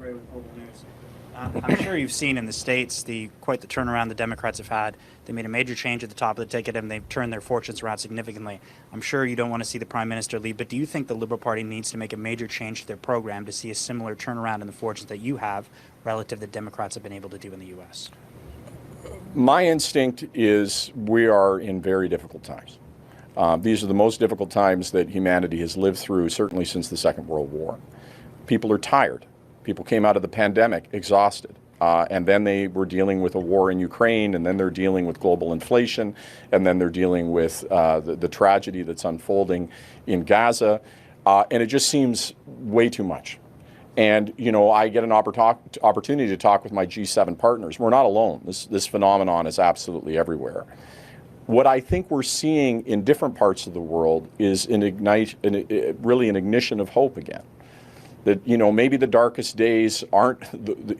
Gray with Global News. I'm sure you've seen in the States quite the turnaround the Democrats have had. They made a major change at the top of the ticket, and they've turned their fortunes around significantly. I'm sure you don't want to see the Prime Minister leave, but do you think the Liberal Party needs to make a major change to their program to see a similar turnaround in the fortunes that you have relative to the Democrats have been able to do in the U.S.? My instinct is we are in very difficult times. These are the most difficult times that humanity has lived through, certainly since the Second World War. People are tired. People came out of the pandemic exhausted, and then they were dealing with a war in Ukraine, and then they're dealing with global inflation, and then they're dealing with the tragedy that's unfolding in Gaza, and it just seems way too much. And, you know, I get an opportunity to talk with my G7 partners. We're not alone. This phenomenon is absolutely everywhere. What I think we're seeing in different parts of the world is really an ignition of hope again. That, you know, maybe the darkest days aren't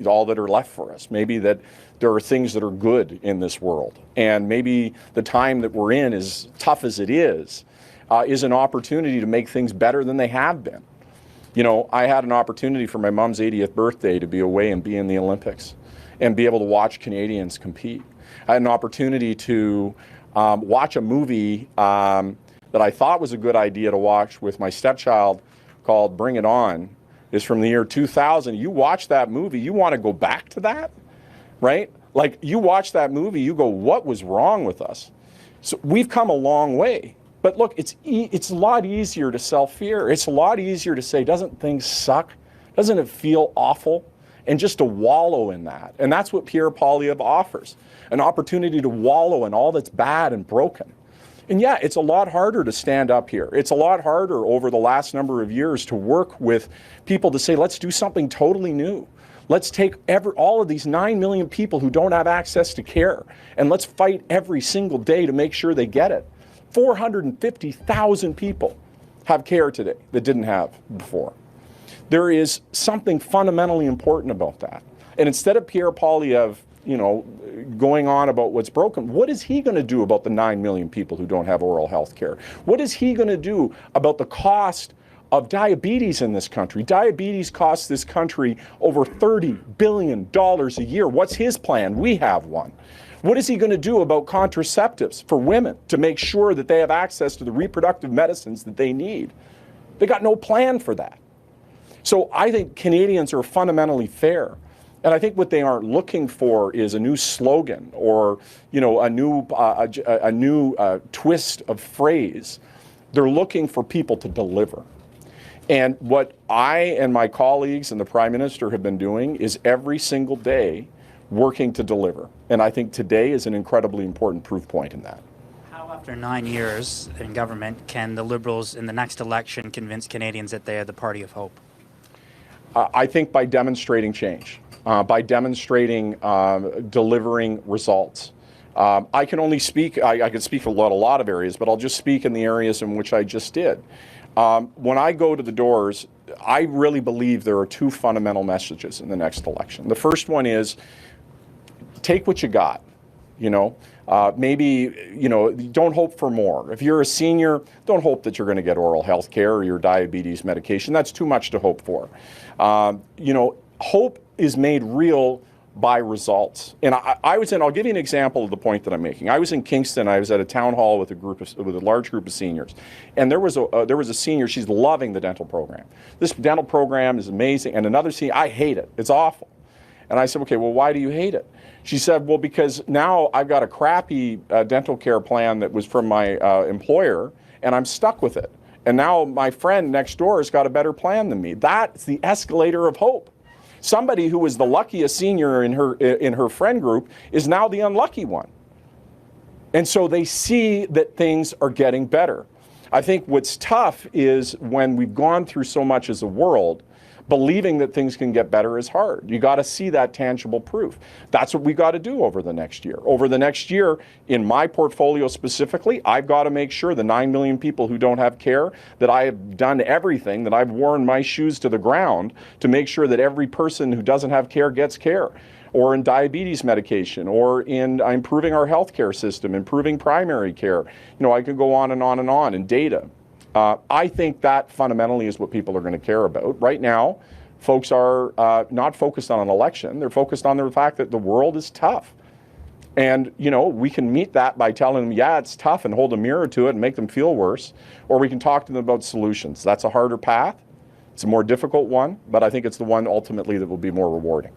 all that are left for us. Maybe that there are things that are good in this world. And maybe the time that we're in, as tough as it is an opportunity to make things better than they have been. You know, I had an opportunity for my mom's 80th birthday to be away and be in the Olympics and be able to watch Canadians compete. I had an opportunity to watch a movie that I thought was a good idea to watch with my stepchild called Bring It On. Is from the year 2000. You watch that movie, you want to go back to that, right? Like, you watch that movie, you go, what was wrong with us? So we've come a long way. But look, it's a lot easier to sell fear. It's a lot easier to say, doesn't things suck? Doesn't it feel awful? And just to wallow in that. And that's what Pierre Poilievre offers, an opportunity to wallow in all that's bad and broken. And yeah, it's a lot harder to stand up here. It's a lot harder over the last number of years to work with people to say, let's do something totally new. Let's take all of these 9 million people who don't have access to care, and let's fight every single day to make sure they get it. 450,000 people have care today that didn't have before. There is something fundamentally important about that. And instead of Pierre Poilievre, you know, going on about what's broken, what is he going to do about the 9 million people who don't have oral health care? What is he going to do about the cost of diabetes in this country? Diabetes costs this country over $30 billion a year. What's his plan? We have one. What is he going to do about contraceptives for women to make sure that they have access to the reproductive medicines that they need? They got no plan for that. So I think Canadians are fundamentally fair. And I think what they aren't looking for is a new slogan or, you know, a new twist of phrase. They're looking for people to deliver. And what I and my colleagues and the Prime Minister have been doing is every single day working to deliver. And I think today is an incredibly important proof point in that. How, after 9 years in government, can the Liberals in the next election convince Canadians that they are the party of hope? I think by demonstrating change. By demonstrating delivering results. I can only speak, I can speak for a lot of areas, but I'll just speak in the areas in which I just did. When I go to the doors, I really believe there are two fundamental messages in the next election. The first one is, take what you got, you know. Maybe, you know, don't hope for more. If you're a senior, don't hope that you're going to get oral health care or your diabetes medication. That's too much to hope for. You know, hope is made real by results. And I'll give you an example of the point that I'm making. I was in Kingston. I was at a town hall with a large group of seniors, and there was a senior. She's loving the dental program. This dental program is amazing. And another senior, I hate it. It's awful. And I said, okay, well, why do you hate it? She said, well, because now I've got a crappy dental care plan that was from my employer, and I'm stuck with it. And now my friend next door has got a better plan than me. That's the escalator of hope. Somebody who was the luckiest senior in her friend group is now the unlucky one. And so they see that things are getting better. I think what's tough is when we've gone through so much as a world, believing that things can get better is hard. You got to see that tangible proof. That's what we got to do over the next year. Over the next year, in my portfolio specifically, I've got to make sure the 9 million people who don't have care, that I have done everything, that I've worn my shoes to the ground to make sure that every person who doesn't have care gets care, or in diabetes medication, or in improving our healthcare system, improving primary care. You know, I could go on and on and on, in data. I think that fundamentally is what people are going to care about. Right now, folks are not focused on an election. They're focused on the fact that the world is tough. And, you know, we can meet that by telling them, yeah, it's tough, and hold a mirror to it and make them feel worse. Or we can talk to them about solutions. That's a harder path. It's a more difficult one, but I think it's the one ultimately that will be more rewarding.